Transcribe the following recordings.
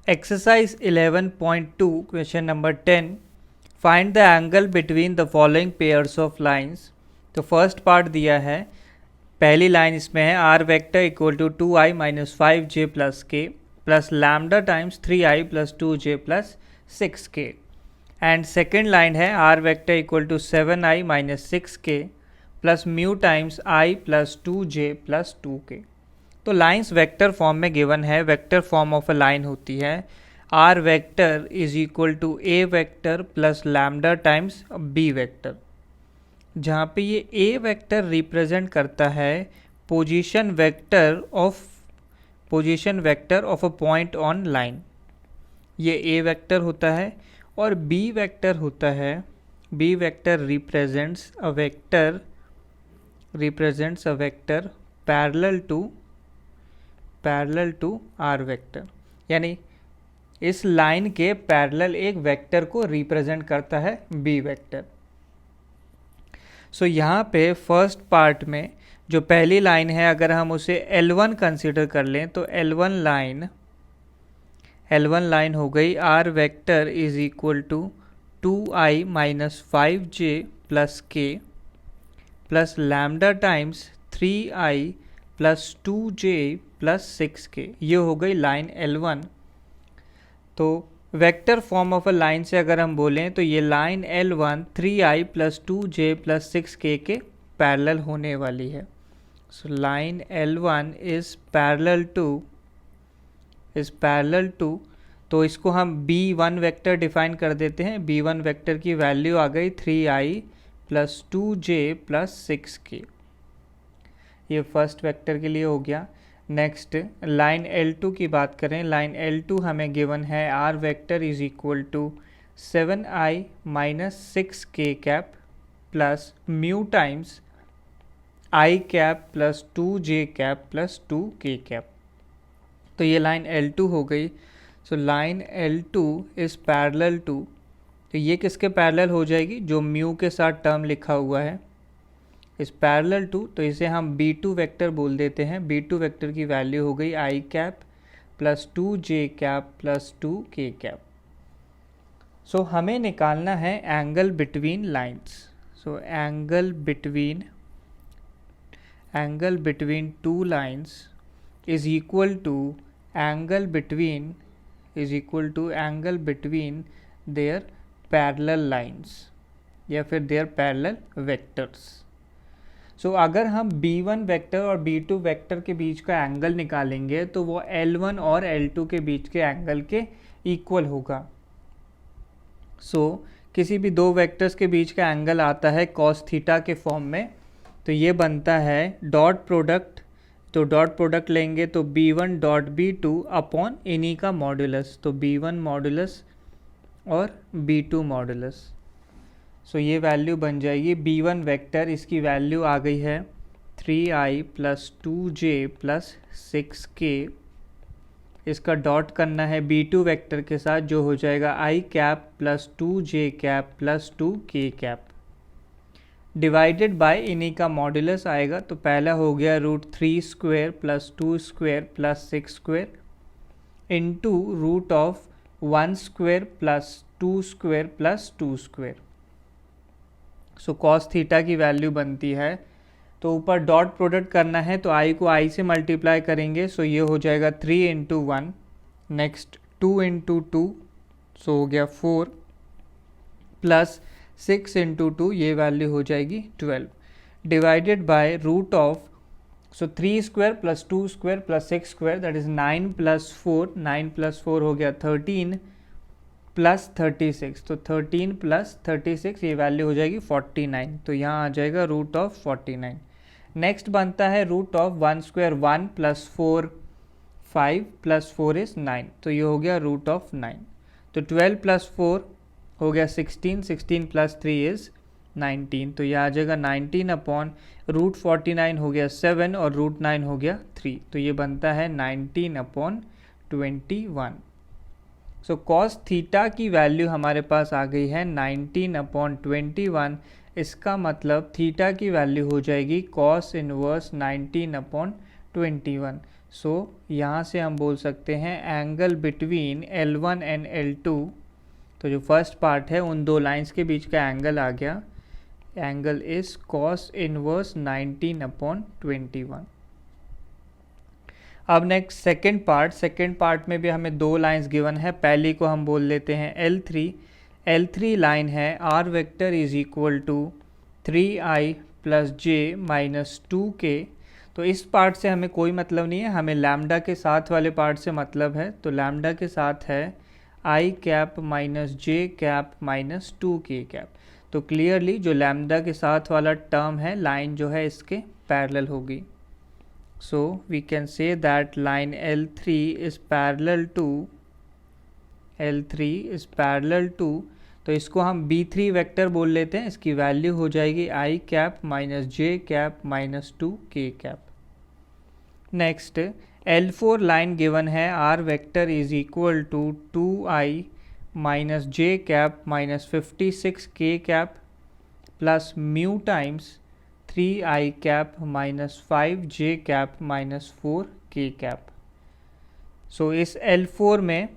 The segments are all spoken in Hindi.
Exercise 11.2 question number 10. Find the angle between the following pairs of lines. तो फर्स्ट पार्ट दिया है, पहली लाइन इसमें है are vector equal to 2i minus 5j plus k plus lambda times 3i plus 2j plus 6k and second line है are vector equal to 7i minus 6k plus mu times i plus 2j plus 2k. तो लाइंस वेक्टर फॉर्म में गिवन है. Vector form of a line होती है are vector is equal to a vector plus lambda times B vector, जहाँ पे ये ए वेक्टर रिप्रेजेंट करता है position vector of a point on line. ये ए वेक्टर होता है और बी वेक्टर होता है, B vector represents a vector parallel to R vector, यानी इस लाइन के पैरेलल एक वेक्टर को रिप्रेजेंट करता है बी वेक्टर. सो यहाँ पे फर्स्ट पार्ट में जो पहली लाइन है अगर हम उसे L1 कंसीडर कर लें तो L1 लाइन हो गई r vector is equal to 2i minus 5j plus k plus lambda times 3i plus 2j plus 6k. ये हो गई लाइन L1. तो vector form of a line से अगर हम बोलें तो ये line L1 3i plus 2j plus 6k के पैरेलल होने वाली है. So line L1 is parallel to, तो इसको हम B1 वेक्टर डिफाइन कर देते हैं. B1 वेक्टर की वैल्यू आ गई 3i plus 2j plus 6k. ये फर्स्ट वेक्टर के लिए हो गया. नेक्स्ट लाइन L2 की बात करें. लाइन L2 हमें गिवन है are vector is equal to 7i minus 6k cap plus mu times i cap plus 2j cap plus 2k cap. तो ये लाइन L2 हो गई. So line L2 is parallel to, तो ये किसके पैरेलल हो जाएगी, जो म्यू के साथ टर्म लिखा हुआ है इस पैरेलल टू, तो इसे हम B2 वेक्टर बोल देते हैं. B2 वेक्टर की वैल्यू हो गई i cap plus 2j cap plus 2k cap. So हमें निकालना है angle between lines. So angle between two lines is equal to angle between their parallel lines या फिर देयर पैरेलल वेक्टर्स. सो अगर हम B1 वेक्टर और B2 वेक्टर के बीच का एंगल निकालेंगे तो वो L1 और L2 के बीच के एंगल के इक्वल होगा. सो किसी भी दो वेक्टर्स के बीच का एंगल आता है cos थीटा के फॉर्म में, तो ये बनता है डॉट प्रोडक्ट. तो डॉट प्रोडक्ट लेंगे तो B1 डॉट B2 अपॉन इन्हीं का मॉडुलस, तो B1 मॉडुलस और B2 मॉडुलस. सो ये वैल्यू बन जाएगी B1 वेक्टर, इसकी वैल्यू आ गई है 3i plus 2j plus 6k. इसका डॉट करना है B2 वेक्टर के साथ जो हो जाएगा i cap plus 2j cap plus 2k cap divided by इन्हीं का मॉडुलस आएगा. तो पहला हो गया √3 square plus 2 square plus 6 square into root of 1 square plus 2 square plus 2 square. So cos theta की वैल्यू बनती है, तो ऊपर डॉट प्रोडक्ट करना है तो i को i से मल्टीप्लाई करेंगे. सो ये हो जाएगा 3 इंटू 1, नेक्स्ट 2 इंटू 2, सो हो गया 4 प्लस 6 इंटू 2, ये वैल्यू हो जाएगी 12 divided by root of, so 3 square plus 2 square plus 6 square that is 9 plus 4 हो गया 13 प्लस 36, तो 13 प्लस 36 ये वैल्यू हो जाएगी 49. तो यहाँ आ जाएगा रूट ऑफ 49. नेक्स्ट बनता है root of 1 square 1 plus 4 5 plus 4 is 9, तो ये हो गया रूट ऑफ 9. तो 12 प्लस 4 हो गया 16, 16 प्लस 3 इज 19, तो ये आ जाएगा 19 अपॉन रूट 49 हो गया 7 और रूट 9 हो गया 3, तो ये बनता है 19 अपॉन 21. सो कॉस थीटा की वैल्यू हमारे पास आ गई है 19 अपॉन 21. इसका मतलब थीटा की वैल्यू हो जाएगी कॉस इनवर्स 19 अपॉन 21. सो यहाँ से हम बोल सकते हैं angle between L1 and L2, तो जो फर्स्ट पार्ट है उन दो लाइंस के बीच का एंगल आ गया, एंगल इज cos इनवर्स 19/21। अब नेक्स्ट सेकेंड पार्ट में भी हमें दो लाइंस गिवन है। पहली को हम बोल लेते हैं L3 लाइन है r vector is equal to 3i plus j minus 2k। तो इस पार्ट से हमें कोई मतलब नहीं है, हमें लैम्डा के साथ वाले पार्ट से मतलब है। तो लैम्डा के साथ है i cap minus j cap minus 2k cap. तो क्लियरली जो लैम्डा के साथ वाला टर्म है, लाइन जो है इसके पैरेलल होगी। So we can say that line L3 is parallel to, तो इसको हम B3 वेक्टर बोल लेते हैं। इसकी वैल्यू हो जाएगी i cap minus j cap minus 2k cap. Next L4 line given है, r vector is equal to 2i minus j cap minus 56k cap plus mu times 3i cap minus 5j cap minus 4k cap. So इस L4 में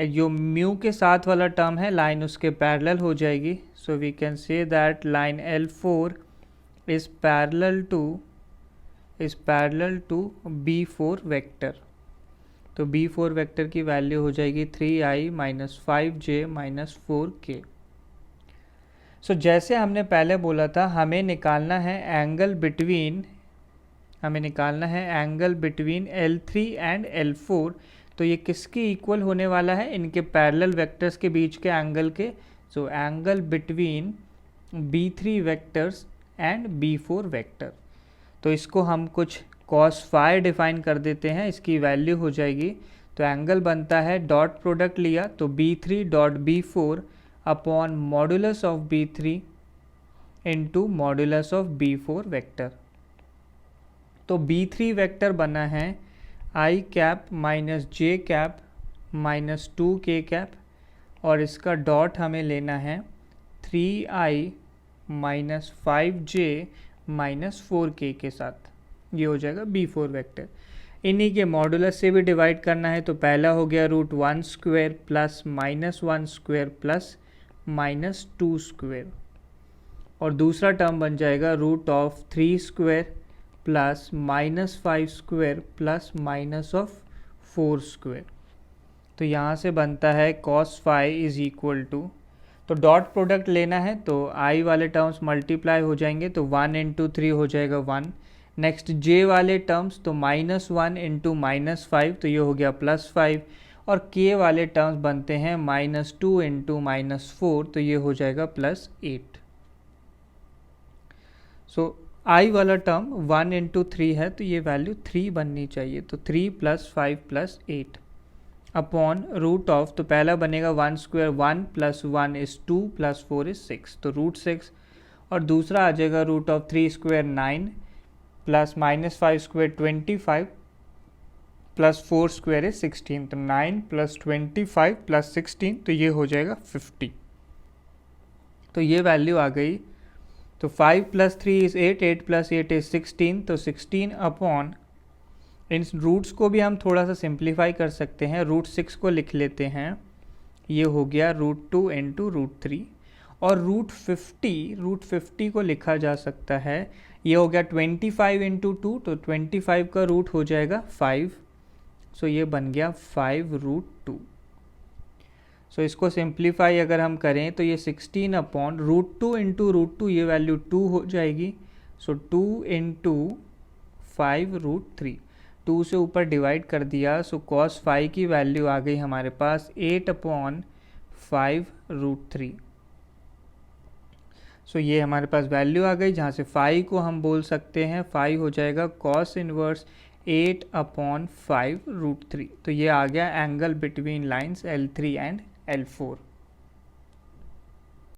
जो म्यू के साथ वाला टर्म है, लाइन उसके पैरेलल हो जाएगी। So we can say that line L4 is parallel to B4 vector. तो B4 वेक्टर की वैल्यू हो जाएगी 3i minus 5j minus 4k। सो जैसे हमने पहले बोला था, हमें निकालना है angle between L3 and L4। तो ये किसके इक्वल होने वाला है? इनके पैरेलल वेक्टर्स के बीच के एंगल के। सो angle between B3 vectors and B4 vector. तो इसको हम कुछ cos phi डिफाइन कर देते हैं, इसकी वैल्यू हो जाएगी। तो एंगल बनता है, डॉट प्रोडक्ट लिया तो B3 dot B4 upon modulus of B3 into modulus of B4 vector. तो B3 वेक्टर बना है i cap minus j cap minus 2k cap, और इसका डॉट हमें लेना है 3i minus 5j minus 4k के साथ। ये हो जाएगा B4 वेक्टर। इन्हीं के मॉडुलस से भी डिवाइड करना है। तो पहला हो गया √1 square plus minus 1 square plus minus 2 square, और दूसरा टर्म बन जाएगा √3 square plus minus 5 square plus minus of 4 square. तो यहाँ से बनता है cos phi is equal to, तो डॉट प्रोडक्ट लेना है तो i वाले टर्म्स मल्टीप्लाई हो जाएंगे, तो 1 इंटू 3 हो जाएगा 1। नेक्स्ट j वाले टर्म्स, तो -1 इंटू -5, तो ये हो गया +5, और k वाले टर्म्स बनते हैं -2 इंटू -4, तो ये हो जाएगा +8। सो i वाला टर्म 1 इंटू 3 है, तो ये वैल्यू 3 बननी चाहिए। तो 3 + 5 + 8 अपॉन रूट ऑफ, तो पहला बनेगा 1 स्क्वायर, 1 + 1 इज 2 + 4 इज 6, तो √6, और दूसरा आ जाएगा √3 square 9 plus -5 square 25 plus 4 square is 16, तो 9 + 25 + 16, तो ये हो जाएगा 50। तो ये वैल्यू आ गई। तो 5 + 3 इज 8, 8 + 8 इज 16, तो 16 अपॉन, इन रूट्स को भी हम थोड़ा सा सिंप्लीफाई कर सकते हैं। √6 को लिख लेते हैं, ये हो गया √2 इंटू √3, और √50 को लिखा जा सकता है, ये हो गया 25 इंटू 2, तो 25 का रूट हो जाएगा 5, सो ये बन गया 5√2। सो इसको सिंप्लीफाई अगर हम करें तो ये 16 अपॉन √2 इंटू √2, ये वैल्यू 2 हो जाएगी। सो 2 इंटू 5√3, 2 से ऊपर डिवाइड कर दिया, सो cos phi की वैल्यू आ गई हमारे पास 8/5√3। सो ये हमारे पास वैल्यू आ गई, जहाँ से phi को हम बोल सकते हैं, phi हो जाएगा cos इनवर्स 8/5√3। तो ये आ गया angle between lines L3 and L4।